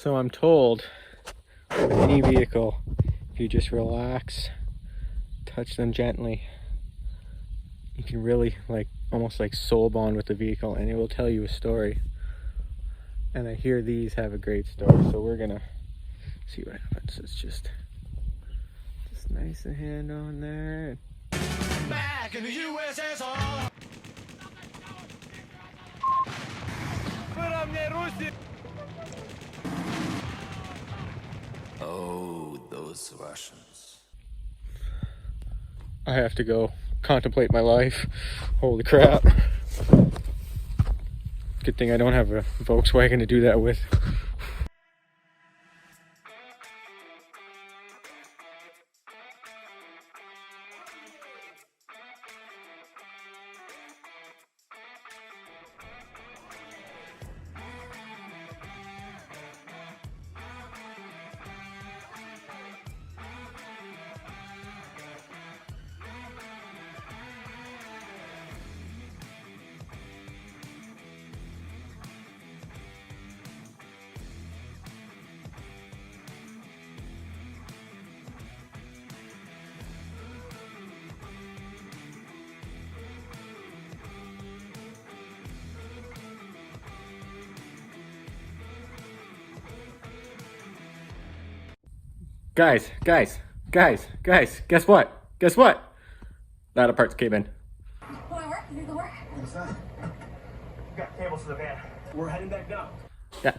So I'm told with any vehicle, if you just relax, touch them gently, you can really almost like soul bond with the vehicle, and it will tell you a story. And I hear these have a great story, so we're gonna see what happens. It's just nice and hand on there. Back in the USSR. Oh, those Russians. I have to go contemplate my life. Holy crap. Good thing I don't have a Volkswagen to do that with. Guys, guess what? Guess what? That part's came in. Will it work? Did it work? What's that? We got cables to the van. We're heading back down. Yeah.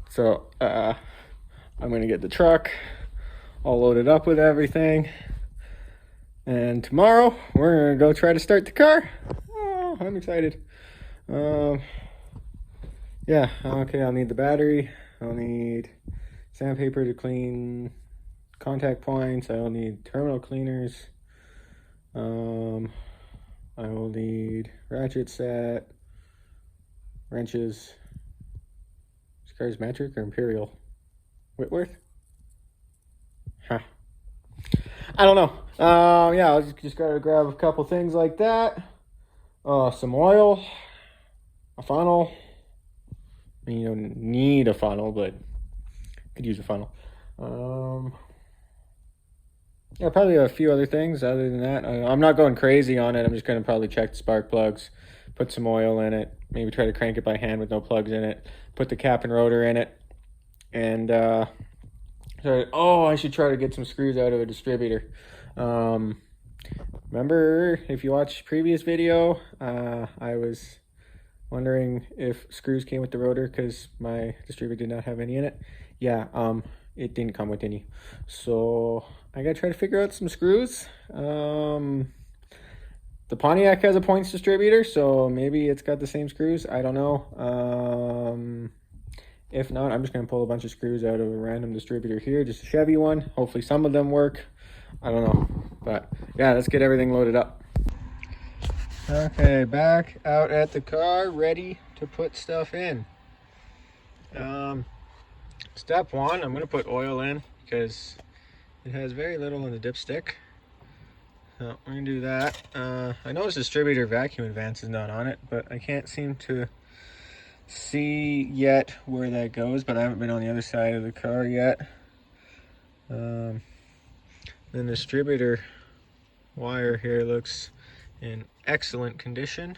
So, I'm gonna get the truck all loaded up with everything. And tomorrow, we're gonna go try to start the car. Oh, I'm excited. Yeah, okay, I'll need the battery. I'll need sandpaper to clean contact points. I'll need terminal cleaners. I will need ratchet set, wrenches. This car's metric or imperial? Whitworth? Huh. I don't know. Yeah, I just gotta grab a couple things like that. Some oil, a funnel. I mean, you don't need a funnel, but could use a funnel. Yeah, probably a few other things other than that. I'm not going crazy on it. I'm just going to probably check the spark plugs, put some oil in it, maybe try to crank it by hand with no plugs in it, put the cap and rotor in it, and I should try to get some screws out of a distributor. Remember, if you watched previous video, I was wondering if screws came with the rotor because my distributor did not have any in it. Yeah, it didn't come with any. So I gotta try to figure out some screws. The Pontiac has a points distributor, so maybe it's got the same screws. I don't know. If not, I'm just gonna pull a bunch of screws out of a random distributor here, just a Chevy one. Hopefully some of them work. I don't know. But yeah, let's get everything loaded up. Okay, back out at the car, ready to put stuff in. Step one, I'm going to put oil in because it has very little in the dipstick. So we're going to do that. I know this distributor vacuum advance is not on it, but I can't seem to see yet where that goes, but I haven't been on the other side of the car yet. The distributor wire here looks in excellent condition,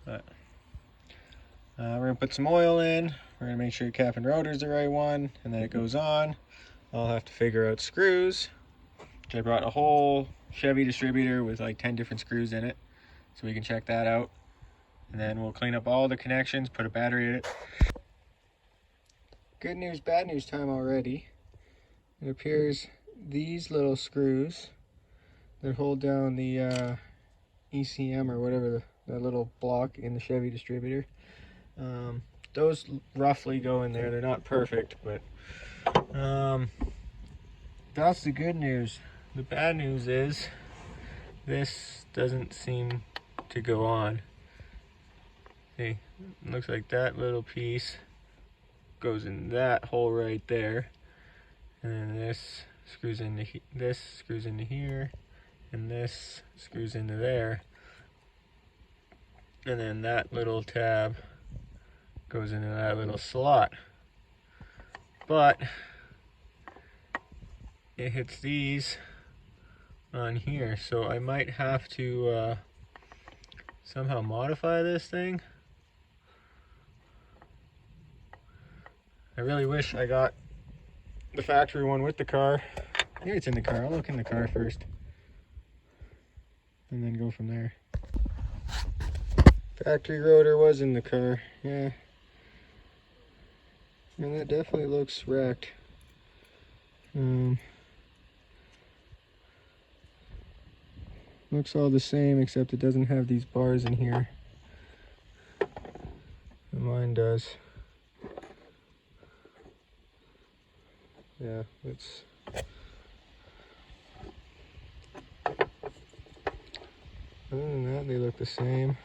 but we're gonna put some oil in. We're gonna make sure your cap and rotor is the right one, and then it goes on. I'll have to figure out screws, which I brought a whole Chevy distributor with like 10 different screws in it, so we can check that out. And then we'll clean up all the connections, put a battery in it. Good news, bad news time already. It appears these little screws that hold down the ECM or whatever, the little block in the Chevy distributor. Those roughly go in there. They're not perfect, but that's the good news. The bad news is this doesn't seem to go on. See, it looks like that little piece goes in that hole right there, and then this screws into this screws into here, and this screws into there, and then that little tab goes into that little slot. but it hits these on here, so I might have to somehow modify this thing. I really wish I got the factory one with the car. Maybe it's in the car. I'll look in the car first and then go from there. Factory rotor was in the car, yeah. And that definitely looks wrecked. Looks all the same except it doesn't have these bars in here. And mine does. Yeah, it's other than that, they look the same.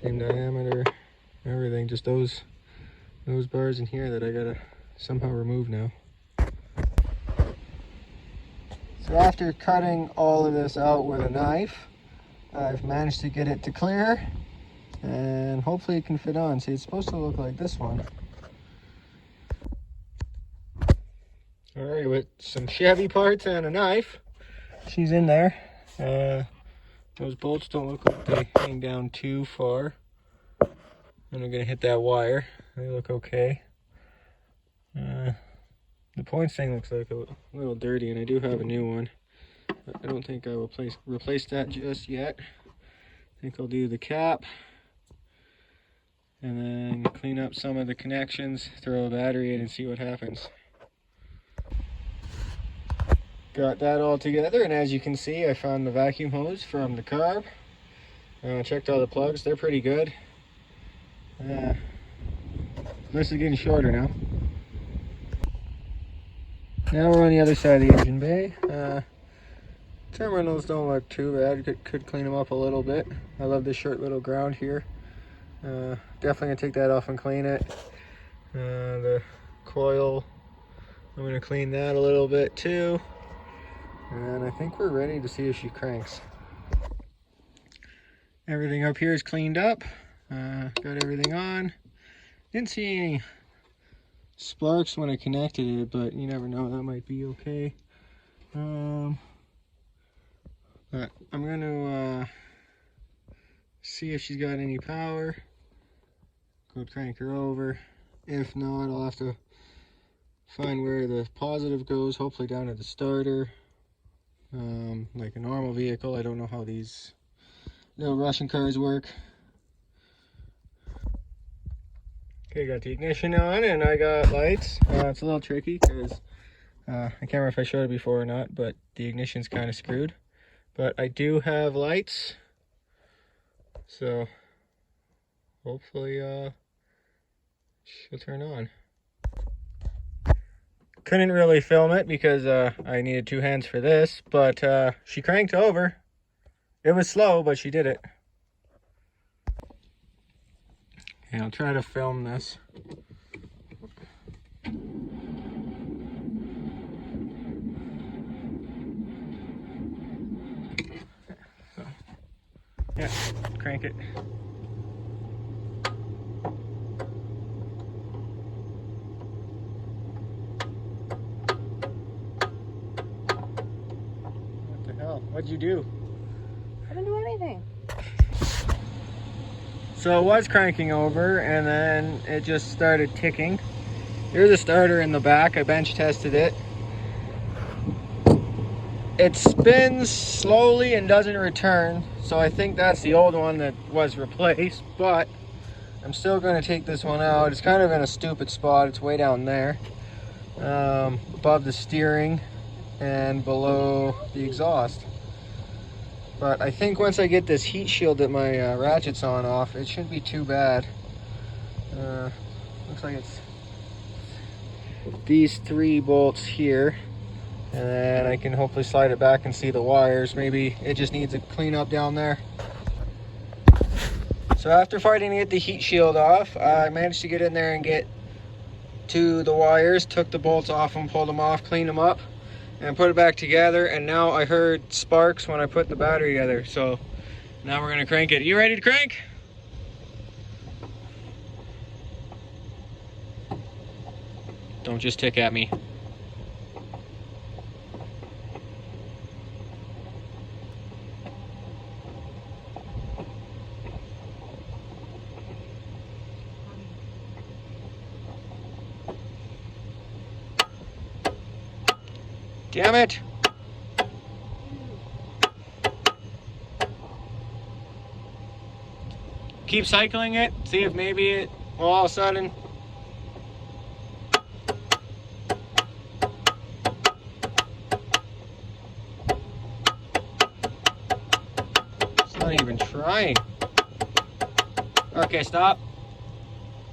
Same diameter, everything. Just those bars in here that I gotta somehow remove now. So after cutting all of this out with a knife, I've managed to get it to clear, and hopefully it can fit on. See, it's supposed to look like this one. Alright, with some Chevy parts and a knife, she's in there. Those bolts don't look like they hang down too far. And I'm gonna hit that wire. They look okay. The points thing looks like a little dirty, and I do have a new one. I don't think I will replace that just yet. I think I'll do the cap and then clean up some of the connections, throw a battery in and see what happens. Got that all together, and as you can see, I found the vacuum hose from the carb. Checked all the plugs, they're pretty good. This is getting shorter now. Now we're on the other side of the engine bay. Terminals don't look too bad. Could clean them up a little bit. I love this short little ground here. Definitely gonna take that off and clean it. The coil, I'm gonna clean that a little bit too. And I think we're ready to see if she cranks. Everything up here is cleaned up. Got everything on. Didn't see any sparks when I connected it, but you never know, that might be okay. But I'm gonna see if she's got any power. Go crank her over. If not, I'll have to find where the positive goes, hopefully down to the starter. Like a normal vehicle. I don't know how these little Russian cars work. Okay, got the ignition on and I got lights. It's a little tricky because I can't remember if I showed it before or not, but the ignition's kind of screwed. But I do have lights, so hopefully she'll turn on. Couldn't really film it because I needed two hands for this, but she cranked over. It was slow, but she did it. Okay, I'll try to film this. So, yeah, crank it. What the hell? What'd you do? I didn't do anything. So it was cranking over and then it just started ticking. Here's a starter in the back. I bench tested it. It spins slowly and doesn't return. So I think that's the old one that was replaced, but I'm still going to take this one out. It's kind of in a stupid spot. It's way down there, above the steering and below the exhaust. But I think once I get this heat shield that my ratchet's on off, it shouldn't be too bad. Looks like it's these 3 bolts here. And then I can hopefully slide it back and see the wires. Maybe it just needs a clean up down there. So after fighting to get the heat shield off, I managed to get in there and get to the wires, took the bolts off and pulled them off, cleaned them up, and put it back together. And now I heard sparks when I put the battery together. So now we're gonna crank it. You ready to crank? Don't just tick at me. Damn it! Keep cycling it, see if maybe it will all of a sudden. It's not even trying. Okay, stop.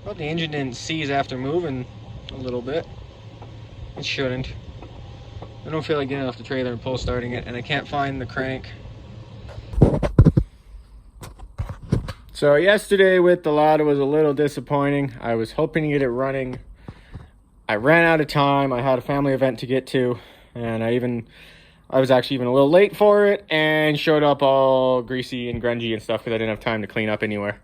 Well, the engine didn't seize after moving a little bit. It shouldn't. I don't feel like getting off the trailer and pull starting it, and I can't find the crank. So yesterday with the Lada was a little disappointing. I was hoping to get it running. I ran out of time. I had a family event to get to, and I was actually even a little late for it, and showed up all greasy and grungy and stuff because I didn't have time to clean up anywhere.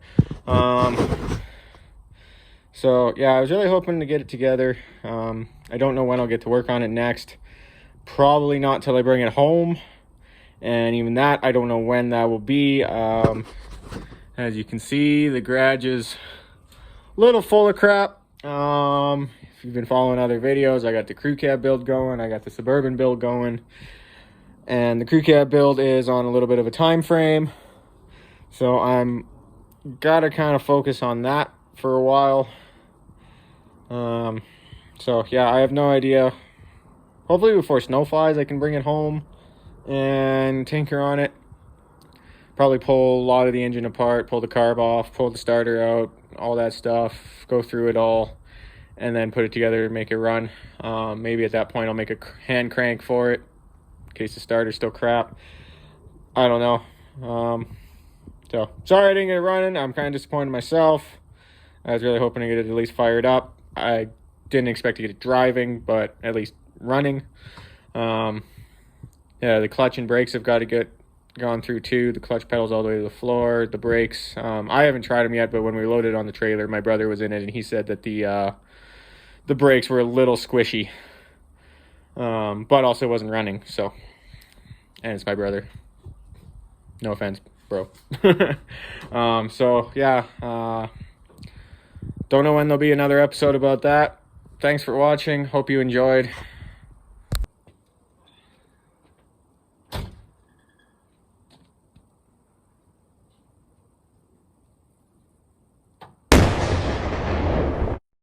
So yeah, I was really hoping to get it together. I don't know when I'll get to work on it next. Probably not till I bring it home, and even that, I don't know when that will be. As you can see, the garage is a little full of crap. If you've been following other videos, I got the crew cab build going, I got the Suburban build going, and the crew cab build is on a little bit of a time frame, so I'm gotta kind of focus on that for a while. So yeah, I have no idea. Hopefully before snow flies I can bring it home and tinker on it. Probably pull a lot of the engine apart, pull the carb off, pull the starter out, all that stuff, go through it all, and then put it together and make it run. Maybe at that point I'll make a hand crank for it in case the starter's still crap. I don't know. So sorry I didn't get it running. I'm kind of disappointed in myself. I was really hoping to get it at least fired up. I didn't expect to get it driving, but at least running. Yeah, the clutch and brakes have got to get gone through too. The clutch pedals all the way to the floor. The brakes, I haven't tried them yet, but when we loaded on the trailer, my brother was in it, and he said that the brakes were a little squishy, but also wasn't running. So, and it's my brother. No offense, bro. So yeah, don't know when there'll be another episode about that. Thanks for watching. Hope you enjoyed.